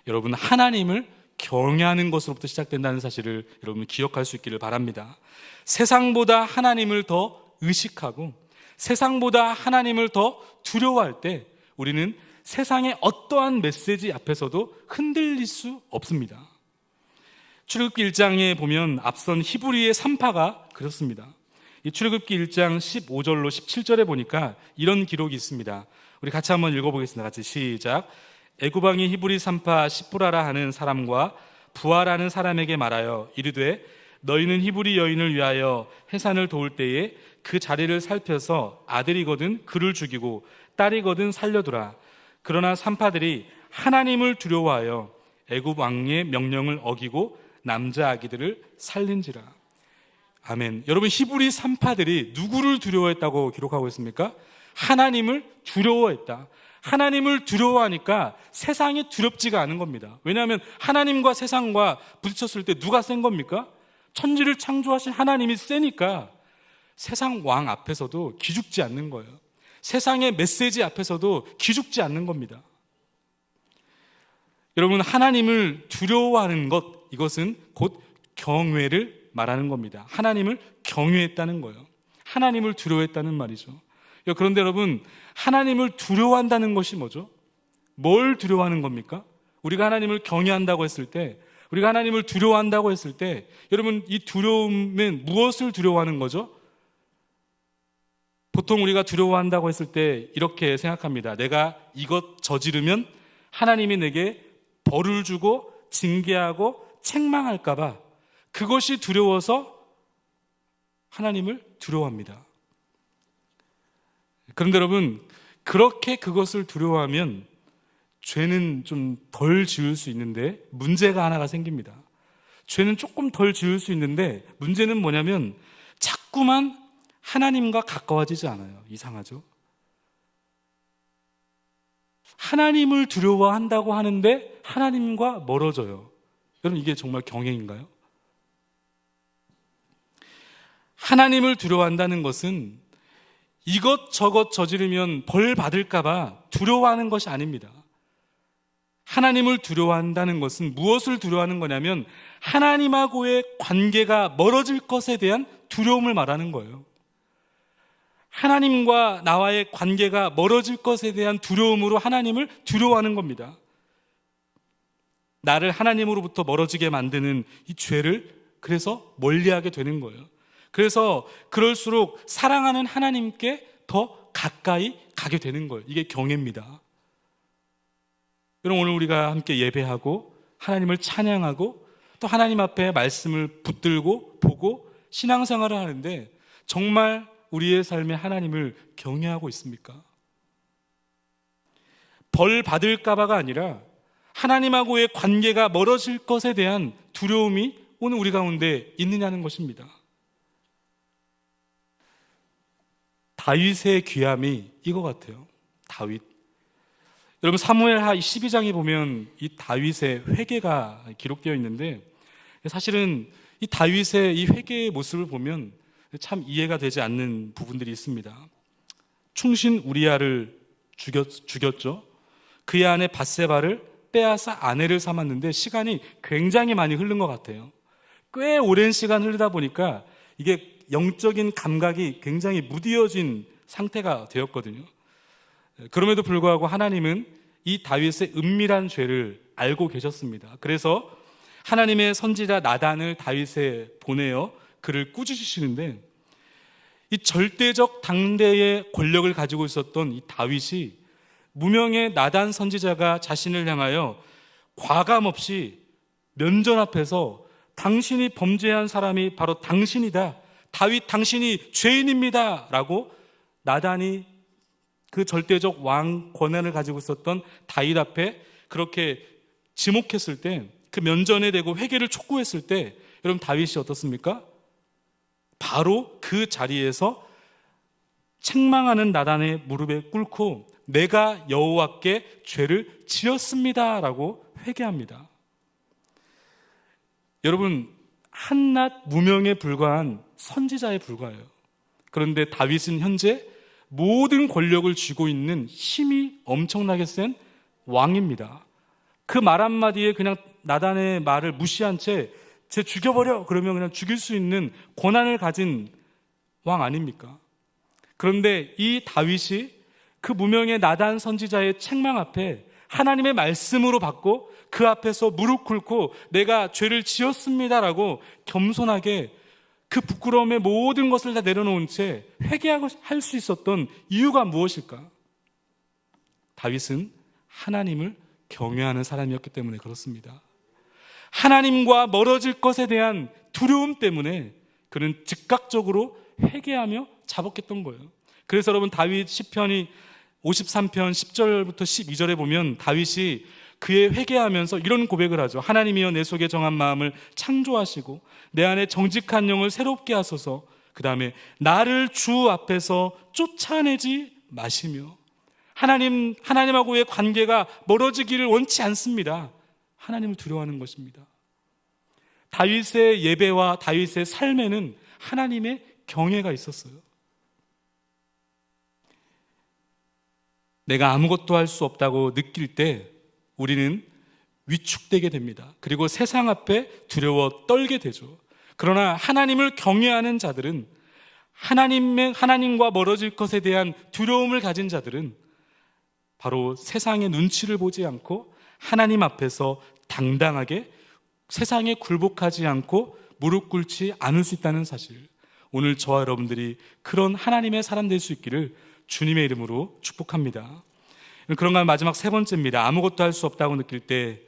여러분, 하나님을 경외하는 것으로부터 시작된다는 사실을 여러분 기억할 수 있기를 바랍니다. 세상보다 하나님을 더 의식하고 세상보다 하나님을 더 두려워할 때 우리는 세상의 어떠한 메시지 앞에서도 흔들릴 수 없습니다. 출애굽기 1장에 보면 앞선 히브리의 산파가 그렇습니다. 이 출애굽기 1장 15절로 17절에 보니까 이런 기록이 있습니다. 우리 같이 한번 읽어보겠습니다. 같이 시작. 애굽 왕이 히브리 산파 시프라라 하는 사람과 부하라는 사람에게 말하여 이르되 너희는 히브리 여인을 위하여 해산을 도울 때에 그 자리를 살펴서 아들이거든 그를 죽이고 딸이거든 살려두라. 그러나 산파들이 하나님을 두려워하여 애굽 왕의 명령을 어기고 남자 아기들을 살린지라. 아멘. 여러분, 히브리 산파들이 누구를 두려워했다고 기록하고 있습니까? 하나님을 두려워했다. 하나님을 두려워하니까 세상이 두렵지가 않은 겁니다. 왜냐하면 하나님과 세상과 부딪혔을 때 누가 센 겁니까? 천지를 창조하신 하나님이 세니까 세상 왕 앞에서도 기죽지 않는 거예요. 세상의 메시지 앞에서도 기죽지 않는 겁니다. 여러분, 하나님을 두려워하는 것, 이것은 곧 경외를 말하는 겁니다. 하나님을 경외했다는 거예요. 하나님을 두려워했다는 말이죠. 그런데 여러분, 하나님을 두려워한다는 것이 뭐죠? 뭘 두려워하는 겁니까? 우리가 하나님을 경외한다고 했을 때, 우리가 하나님을 두려워한다고 했을 때, 여러분, 이 두려움은 무엇을 두려워하는 거죠? 보통 우리가 두려워한다고 했을 때 이렇게 생각합니다. 내가 이것 저지르면 하나님이 내게 벌을 주고 징계하고 책망할까 봐, 그것이 두려워서 하나님을 두려워합니다. 그런데 여러분, 그렇게 그것을 두려워하면 죄는 좀 덜 지을 수 있는데 문제가 하나가 생깁니다. 죄는 조금 덜 지을 수 있는데 문제는 뭐냐면 자꾸만 하나님과 가까워지지 않아요. 이상하죠? 하나님을 두려워한다고 하는데 하나님과 멀어져요. 여러분, 이게 정말 경외인가요? 하나님을 두려워한다는 것은 이것저것 저지르면 벌 받을까 봐 두려워하는 것이 아닙니다. 하나님을 두려워한다는 것은 무엇을 두려워하는 거냐면 하나님하고의 관계가 멀어질 것에 대한 두려움을 말하는 거예요. 하나님과 나와의 관계가 멀어질 것에 대한 두려움으로 하나님을 두려워하는 겁니다. 나를 하나님으로부터 멀어지게 만드는 이 죄를 그래서 멀리하게 되는 거예요. 그래서 그럴수록 사랑하는 하나님께 더 가까이 가게 되는 거예요. 이게 경외입니다. 여러분, 오늘 우리가 함께 예배하고 하나님을 찬양하고 또 하나님 앞에 말씀을 붙들고 보고 신앙생활을 하는데 정말 우리의 삶에 하나님을 경외하고 있습니까? 벌 받을까 봐가 아니라 하나님하고의 관계가 멀어질 것에 대한 두려움이 오늘 우리 가운데 있느냐는 것입니다. 다윗의 귀함이 이거 같아요. 다윗. 여러분, 사무엘하 12장에 보면 이 다윗의 회개가 기록되어 있는데 사실은 이 다윗의 이 회개의 모습을 보면 참 이해가 되지 않는 부분들이 있습니다. 충신 우리아를 죽였죠. 그의 아내 밧세바를 빼앗아 아내를 삼았는데 시간이 굉장히 많이 흐른 것 같아요. 꽤 오랜 시간 흐르다 보니까 이게 영적인 감각이 굉장히 무디어진 상태가 되었거든요. 그럼에도 불구하고 하나님은 이 다윗의 은밀한 죄를 알고 계셨습니다. 그래서 하나님의 선지자 나단을 다윗에 보내어 그를 꾸짖으시는데 이 절대적 당대의 권력을 가지고 있었던 이 다윗이 무명의 나단 선지자가 자신을 향하여 과감없이 면전 앞에서 당신이 범죄한 사람이 바로 당신이다. 다윗 당신이 죄인입니다. 라고 나단이 그 절대적 왕 권한을 가지고 있었던 다윗 앞에 그렇게 지목했을 때, 그 면전에 대고 회개를 촉구했을 때 여러분, 다윗이 어떻습니까? 바로 그 자리에서 책망하는 나단의 무릎에 꿇고 내가 여호와께 죄를 지었습니다 라고 회개합니다. 여러분, 한낱 무명에 불과한 선지자에 불과해요. 그런데 다윗은 현재 모든 권력을 쥐고 있는 힘이 엄청나게 센 왕입니다. 그 말 한마디에 그냥 나단의 말을 무시한 채 쟤 죽여버려! 그러면 그냥 죽일 수 있는 권한을 가진 왕 아닙니까? 그런데 이 다윗이 그 무명의 나단 선지자의 책망 앞에 하나님의 말씀으로 받고 그 앞에서 무릎 꿇고 내가 죄를 지었습니다라고 겸손하게 그 부끄러움의 모든 것을 다 내려놓은 채 회개하고 할 수 있었던 이유가 무엇일까? 다윗은 하나님을 경외하는 사람이었기 때문에 그렇습니다. 하나님과 멀어질 것에 대한 두려움 때문에 그는 즉각적으로 회개하며 자복했던 거예요. 그래서 여러분, 다윗 시편이 53편 10절부터 12절에 보면 다윗이 그의 회개하면서 이런 고백을 하죠. 하나님이여 내 속에 정한 마음을 창조하시고 내 안에 정직한 영을 새롭게 하소서. 그 다음에 나를 주 앞에서 쫓아내지 마시며, 하나님하고의 관계가 멀어지기를 원치 않습니다. 하나님을 두려워하는 것입니다. 다윗의 예배와 다윗의 삶에는 하나님의 경외가 있었어요. 내가 아무것도 할 수 없다고 느낄 때 우리는 위축되게 됩니다. 그리고 세상 앞에 두려워 떨게 되죠. 그러나 하나님을 경외하는 자들은, 하나님과 멀어질 것에 대한 두려움을 가진 자들은 바로 세상의 눈치를 보지 않고 하나님 앞에서 당당하게 세상에 굴복하지 않고 무릎 꿇지 않을 수 있다는 사실, 오늘 저와 여러분들이 그런 하나님의 사람 될 수 있기를 주님의 이름으로 축복합니다. 그런가 마지막 세 번째입니다. 아무것도 할 수 없다고 느낄 때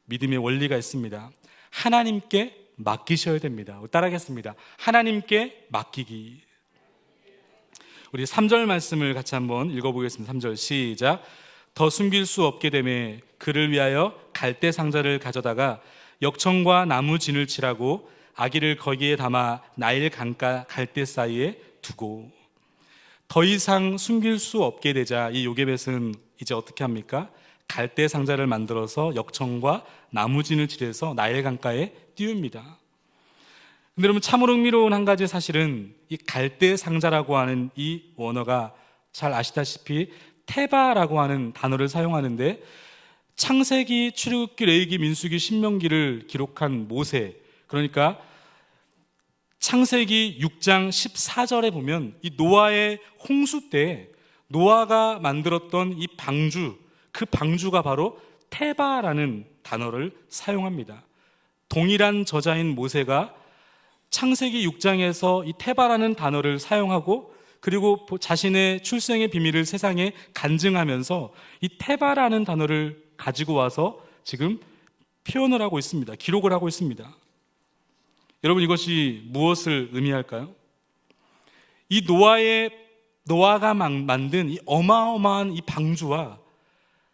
믿음의 원리가 있습니다. 하나님께 맡기셔야 됩니다. 따라하겠습니다. 하나님께 맡기기. 우리 3절 말씀을 같이 한번 읽어보겠습니다. 3절 시작. 더 숨길 수 없게 되매 그를 위하여 갈대 상자를 가져다가 역청과 나무 진을 칠하고 아기를 거기에 담아 나일 강가 갈대 사이에 두고. 더 이상 숨길 수 없게 되자 이 요게벳은 이제 어떻게 합니까? 갈대 상자를 만들어서 역청과 나무진을 칠해서 나일 강가에 띄웁니다. 근데 여러분, 참으로 흥미로운 한 가지 사실은 이 갈대 상자라고 하는 이 원어가 잘 아시다시피 테바라고 하는 단어를 사용하는데, 창세기, 출애굽기, 레위기, 민수기, 신명기를 기록한 모세, 그러니까 창세기 6장 14절에 보면 이 노아의 홍수 때 노아가 만들었던 이 방주, 그 방주가 바로 테바라는 단어를 사용합니다. 동일한 저자인 모세가 창세기 6장에서 이 테바라는 단어를 사용하고, 그리고 자신의 출생의 비밀을 세상에 간증하면서 이 테바라는 단어를 가지고 와서 지금 표현을 하고 있습니다. 기록을 하고 있습니다. 여러분, 이것이 무엇을 의미할까요? 이 노아가 만든 이 어마어마한 이 방주와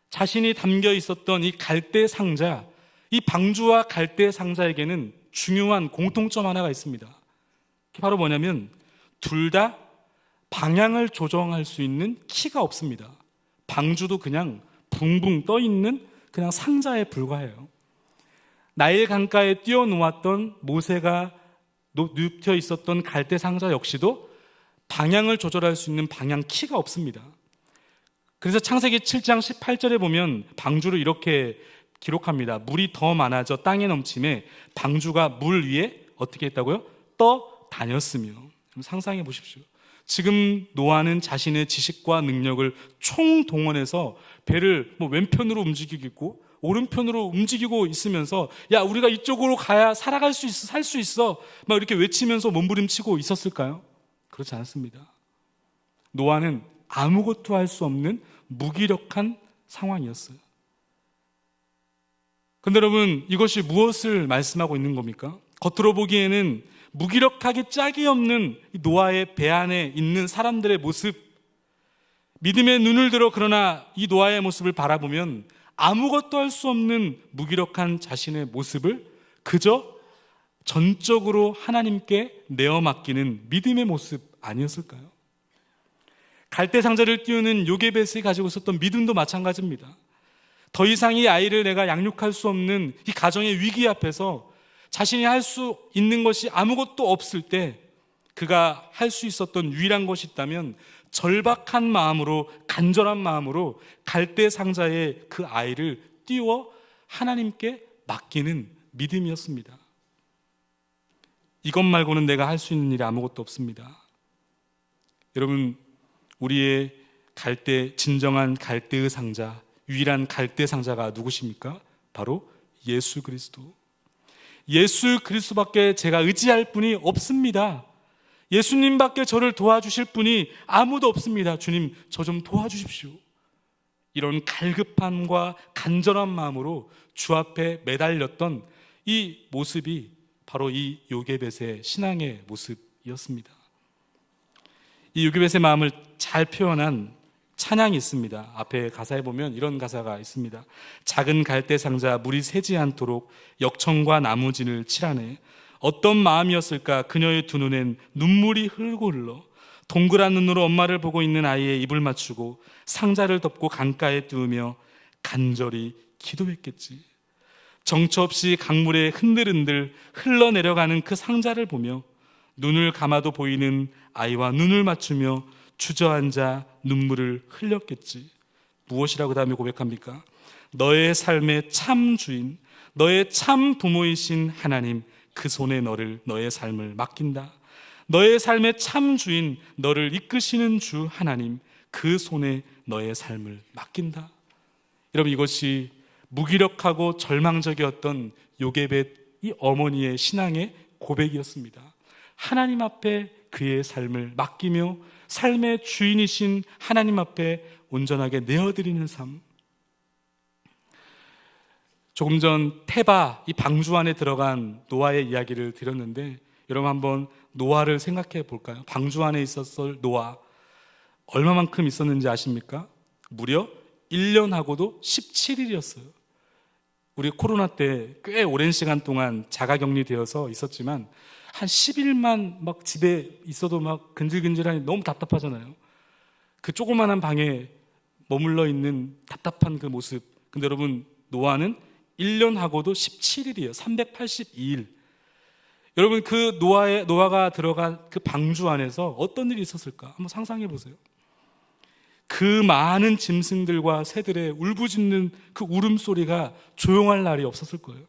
자신이 담겨 있었던 이 갈대 상자, 이 방주와 갈대 상자에게는 중요한 공통점 하나가 있습니다. 그게 바로 뭐냐면 둘 다 방향을 조정할 수 있는 키가 없습니다. 방주도 그냥 붕붕 떠 있는 그냥 상자에 불과해요. 나일 강가에 띄워놓았던 모세가 눕혀 있었던 갈대 상자 역시도 방향을 조절할 수 있는 방향 키가 없습니다. 그래서 창세기 7장 18절에 보면 방주를 이렇게 기록합니다. 물이 더 많아져 땅에 넘침에 방주가 물 위에 어떻게 했다고요? 떠 다녔으며. 상상해 보십시오. 지금 노아는 자신의 지식과 능력을 총동원해서 배를 왼편으로 움직이고 있고 오른편으로 움직이고 있으면서, 야, 우리가 이쪽으로 가야 살아갈 수 있어, 살 수 있어, 막 이렇게 외치면서 몸부림치고 있었을까요? 그렇지 않습니다. 노아는 아무것도 할 수 없는 무기력한 상황이었어요. 그런데 여러분, 이것이 무엇을 말씀하고 있는 겁니까? 겉으로 보기에는 무기력하기 짝이 없는 노아의 배 안에 있는 사람들의 모습, 믿음의 눈을 들어 그러나 이 노아의 모습을 바라보면 아무것도 할 수 없는 무기력한 자신의 모습을 그저 전적으로 하나님께 내어 맡기는 믿음의 모습 아니었을까요? 갈대 상자를 띄우는 요게벳이 가지고 있었던 믿음도 마찬가지입니다. 더 이상 이 아이를 내가 양육할 수 없는 이 가정의 위기 앞에서 자신이 할 수 있는 것이 아무것도 없을 때 그가 할 수 있었던 유일한 것이 있다면 절박한 마음으로, 간절한 마음으로 갈대 상자에 그 아이를 띄워 하나님께 맡기는 믿음이었습니다. 이것 말고는 내가 할 수 있는 일이 아무것도 없습니다. 여러분, 우리의 진정한 갈대의 상자, 유일한 갈대 상자가 누구십니까? 바로 예수 그리스도. 예수 그리스도밖에 제가 의지할 분이 없습니다. 예수님밖에 저를 도와주실 분이 아무도 없습니다. 주님, 저 좀 도와주십시오. 이런 갈급함과 간절한 마음으로 주 앞에 매달렸던 이 모습이 바로 이 요게벳의 신앙의 모습이었습니다. 이 요게벳의 마음을 잘 표현한 찬양이 있습니다. 앞에 가사에 보면 이런 가사가 있습니다. 작은 갈대 상자 물이 새지 않도록 역청과 나무진을 칠하네. 어떤 마음이었을까? 그녀의 두 눈엔 눈물이 흘고 흘러 동그란 눈으로 엄마를 보고 있는 아이의 입을 맞추고 상자를 덮고 강가에 띄우며 간절히 기도했겠지. 정처 없이 강물에 흔들흔들 흘러내려가는 그 상자를 보며 눈을 감아도 보이는 아이와 눈을 맞추며 주저앉아 눈물을 흘렸겠지. 무엇이라고 다음에 고백합니까? 너의 삶의 참 주인, 너의 참 부모이신 하나님, 그 손에 너의 삶을 맡긴다. 너의 삶의 참 주인, 너를 이끄시는 주 하나님, 그 손에 너의 삶을 맡긴다. 여러분, 이것이 무기력하고 절망적이었던 요게벳 이 어머니의 신앙의 고백이었습니다. 하나님 앞에 그의 삶을 맡기며 삶의 주인이신 하나님 앞에 온전하게 내어드리는 삶. 조금 전 테바, 이 방주 안에 들어간 노아의 이야기를 드렸는데, 여러분 한번 노아를 생각해 볼까요? 방주 안에 있었을 노아, 얼마만큼 있었는지 아십니까? 무려 1년하고도 17일이었어요. 우리 코로나 때 꽤 오랜 시간 동안 자가격리 되어서 있었지만 한 10일만 막 집에 있어도 막 근질근질하니 너무 답답하잖아요. 그 조그만한 방에 머물러 있는 답답한 그 모습. 근데 여러분, 노아는 1년하고도 17일이에요. 382일. 여러분, 그 노아가 들어간 그 방주 안에서 어떤 일이 있었을까? 한번 상상해 보세요. 그 많은 짐승들과 새들의 울부짖는 그 울음소리가 조용할 날이 없었을 거예요.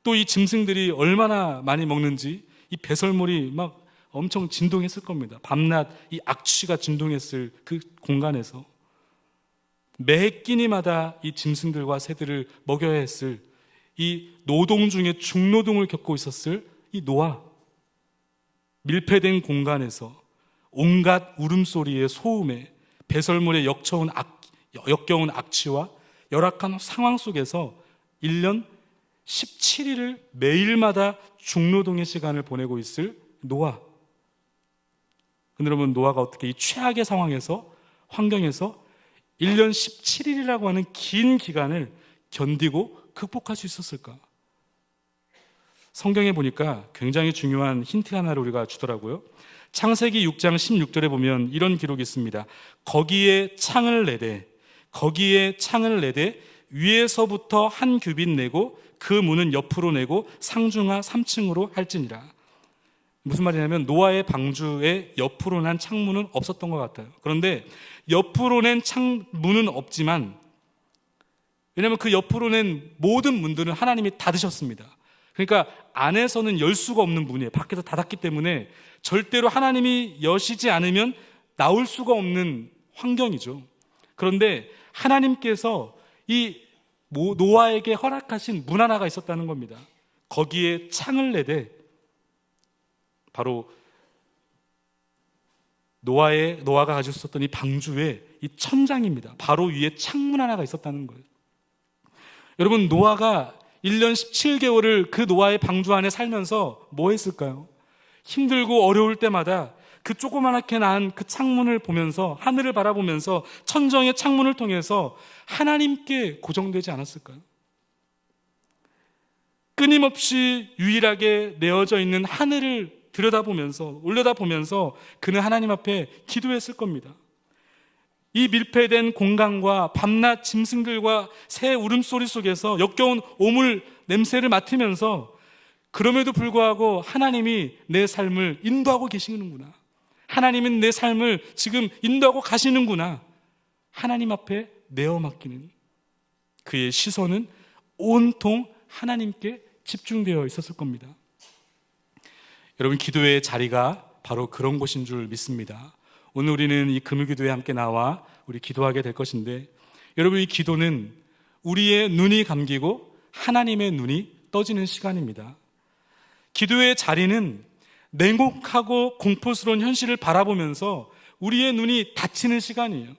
또 이 짐승들이 얼마나 많이 먹는지 이 배설물이 막 엄청 진동했을 겁니다. 밤낮 이 악취가 진동했을 그 공간에서 매 끼니마다 이 짐승들과 새들을 먹여야 했을 이 노동 중에 중노동을 겪고 있었을 이 노아, 밀폐된 공간에서 온갖 울음소리의 소음에 배설물에 역겨운 악취와 열악한 상황 속에서 1년 17일을 매일마다 중노동의 시간을 보내고 있을 노아. 근데 여러분, 노아가 어떻게 이 최악의 상황에서, 환경에서 1년 17일이라고 하는 긴 기간을 견디고 극복할 수 있었을까? 성경에 보니까 굉장히 중요한 힌트 하나를 우리가 주더라고요. 창세기 6장 16절에 보면 이런 기록이 있습니다. 거기에 창을 내되 위에서부터 한 규빗 내고 그 문은 옆으로 내고 상중하 3층으로 할지니라. 무슨 말이냐면 노아의 방주에 옆으로 난 창문은 없었던 것 같아요. 그런데 옆으로 낸 창문은 없지만, 왜냐하면 그 옆으로 낸 모든 문들은 하나님이 닫으셨습니다. 그러니까 안에서는 열 수가 없는 문이에요. 밖에서 닫았기 때문에 절대로 하나님이 여시지 않으면 나올 수가 없는 환경이죠. 그런데 하나님께서 이 노아에게 허락하신 문 하나가 있었다는 겁니다. 거기에 창을 내되, 바로 노아가 가지고 있었던 이 방주에 이 천장입니다. 바로 위에 창문 하나가 있었다는 거예요. 여러분, 노아가 1년 17개월을 그 노아의 방주 안에 살면서 뭐 했을까요? 힘들고 어려울 때마다 그 조그맣게 난 그 창문을 보면서, 하늘을 바라보면서 천정의 창문을 통해서 하나님께 고정되지 않았을까요? 끊임없이 유일하게 내어져 있는 하늘을 올려다보면서 그는 하나님 앞에 기도했을 겁니다. 이 밀폐된 공간과 밤낮 짐승들과 새 울음소리 속에서 역겨운 오물 냄새를 맡으면서, 그럼에도 불구하고 하나님이 내 삶을 인도하고 계시는구나, 하나님은 내 삶을 지금 인도하고 가시는구나, 하나님 앞에 내어 맡기는 그의 시선은 온통 하나님께 집중되어 있었을 겁니다. 여러분, 기도의 자리가 바로 그런 곳인 줄 믿습니다. 오늘 우리는 이 금요기도에 함께 나와 우리 기도하게 될 것인데, 여러분, 이 기도는 우리의 눈이 감기고 하나님의 눈이 떠지는 시간입니다. 기도의 자리는 냉혹하고 공포스러운 현실을 바라보면서 우리의 눈이 닫히는 시간이에요.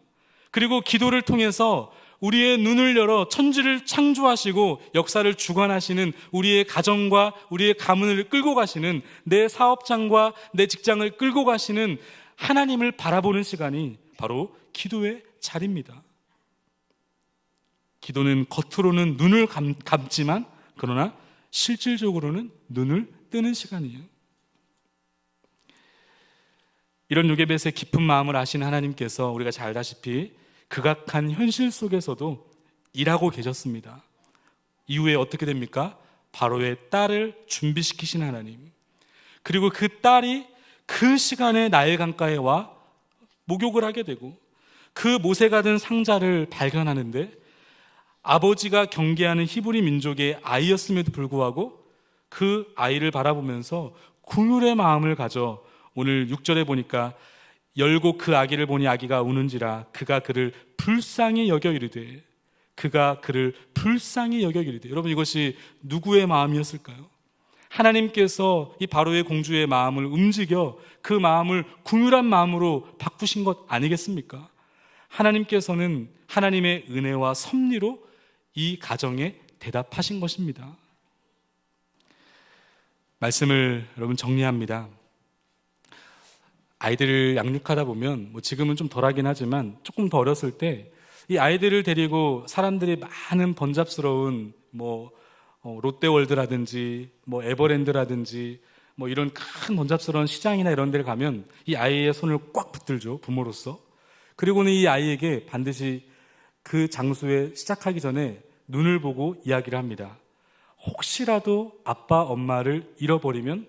그리고 기도를 통해서 우리의 눈을 열어 천지를 창조하시고 역사를 주관하시는 우리의 가정과 우리의 가문을 끌고 가시는, 내 사업장과 내 직장을 끌고 가시는 하나님을 바라보는 시간이 바로 기도의 자리입니다. 기도는 겉으로는 눈을 감지만, 그러나 실질적으로는 눈을 뜨는 시간이에요. 이런 요게벳의 깊은 마음을 아시는 하나님께서 우리가 잘 알다시피 극악한 현실 속에서도 일하고 계셨습니다. 이후에 어떻게 됩니까? 바로의 딸을 준비시키신 하나님, 그리고 그 딸이 그 시간에 나일 강가에 와 목욕을 하게 되고, 그 못에가 든 상자를 발견하는데 아버지가 경계하는 히브리 민족의 아이였음에도 불구하고 그 아이를 바라보면서 긍휼의 마음을 가져, 오늘 6절에 보니까 열고 그 아기를 보니 아기가 우는지라 그가 그를 불쌍히 여겨 이르되 그가 그를 불쌍히 여겨 이르되. 여러분, 이것이 누구의 마음이었을까요? 하나님께서 이 바로의 공주의 마음을 움직여 그 마음을 긍휼한 마음으로 바꾸신 것 아니겠습니까? 하나님께서는 하나님의 은혜와 섭리로 이 가정에 대답하신 것입니다. 말씀을 여러분 정리합니다. 아이들을 양육하다 보면 지금은 좀 덜하긴 하지만 조금 더 어렸을 때 이 아이들을 데리고 사람들이 많은 번잡스러운 롯데월드라든지 에버랜드라든지 이런 큰 번잡스러운 시장이나 이런 데를 가면 이 아이의 손을 꽉 붙들죠, 부모로서. 그리고는 이 아이에게 반드시 그 장소에 시작하기 전에 눈을 보고 이야기를 합니다. 혹시라도 아빠 엄마를 잃어버리면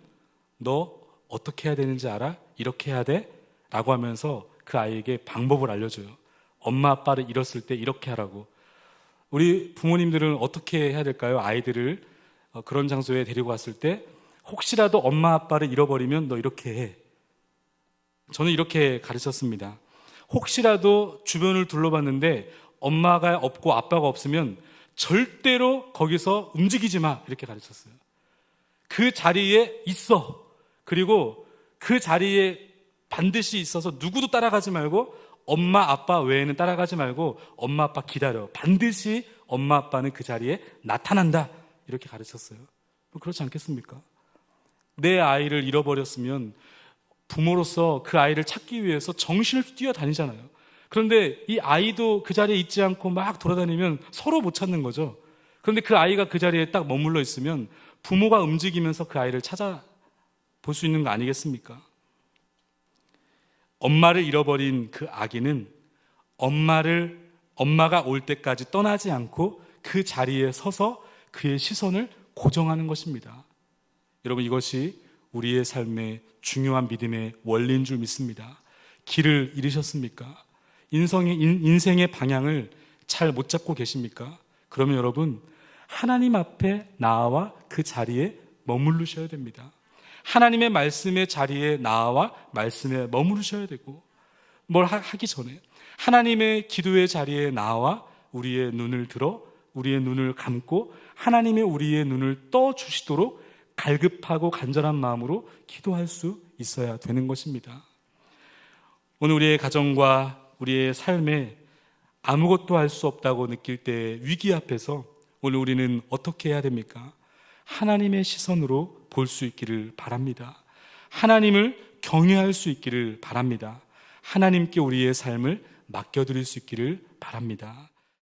너 어떻게 해야 되는지 알아? 이렇게 해야 돼? 라고 하면서 그 아이에게 방법을 알려줘요. 엄마 아빠를 잃었을 때 이렇게 하라고. 우리 부모님들은 어떻게 해야 될까요? 아이들을 그런 장소에 데리고 갔을 때 혹시라도 엄마 아빠를 잃어버리면 너 이렇게 해. 저는 이렇게 가르쳤습니다. 혹시라도 주변을 둘러봤는데 엄마가 없고 아빠가 없으면 절대로 거기서 움직이지 마, 이렇게 가르쳤어요. 그 자리에 있어. 그리고 그 자리에 반드시 있어서 누구도 따라가지 말고 엄마 아빠 외에는 따라가지 말고 엄마 아빠 기다려. 반드시 엄마 아빠는 그 자리에 나타난다, 이렇게 가르쳤어요. 그렇지 않겠습니까? 내 아이를 잃어버렸으면 부모로서 그 아이를 찾기 위해서 정신을 뛰어다니잖아요. 그런데 이 아이도 그 자리에 있지 않고 막 돌아다니면 서로 못 찾는 거죠. 그런데 그 아이가 그 자리에 딱 머물러 있으면 부모가 움직이면서 그 아이를 찾아볼 수 있는 거 아니겠습니까? 엄마를 잃어버린 그 아기는 엄마가 올 때까지 떠나지 않고 그 자리에 서서 그의 시선을 고정하는 것입니다. 여러분, 이것이 우리의 삶의 중요한 믿음의 원리인 줄 믿습니다. 길을 잃으셨습니까? 인생의 방향을 잘 못 잡고 계십니까? 그러면 여러분, 하나님 앞에 나와 그 자리에 머무르셔야 됩니다. 하나님의 말씀의 자리에 나와 말씀에 머무르셔야 되고, 뭘 하기 전에 하나님의 기도의 자리에 나와 우리의 눈을 들어 우리의 눈을 감고 하나님의 우리의 눈을 떠주시도록 갈급하고 간절한 마음으로 기도할 수 있어야 되는 것입니다. 오늘 우리의 가정과 우리의 삶에 아무것도 할 수 없다고 느낄 때 위기 앞에서 오늘 우리는 어떻게 해야 됩니까? 하나님의 시선으로 볼 수 있기를 바랍니다. 하나님을 경외할 수 있기를 바랍니다. 하나님께 우리의 삶을 맡겨드릴 수 있기를 바랍니다.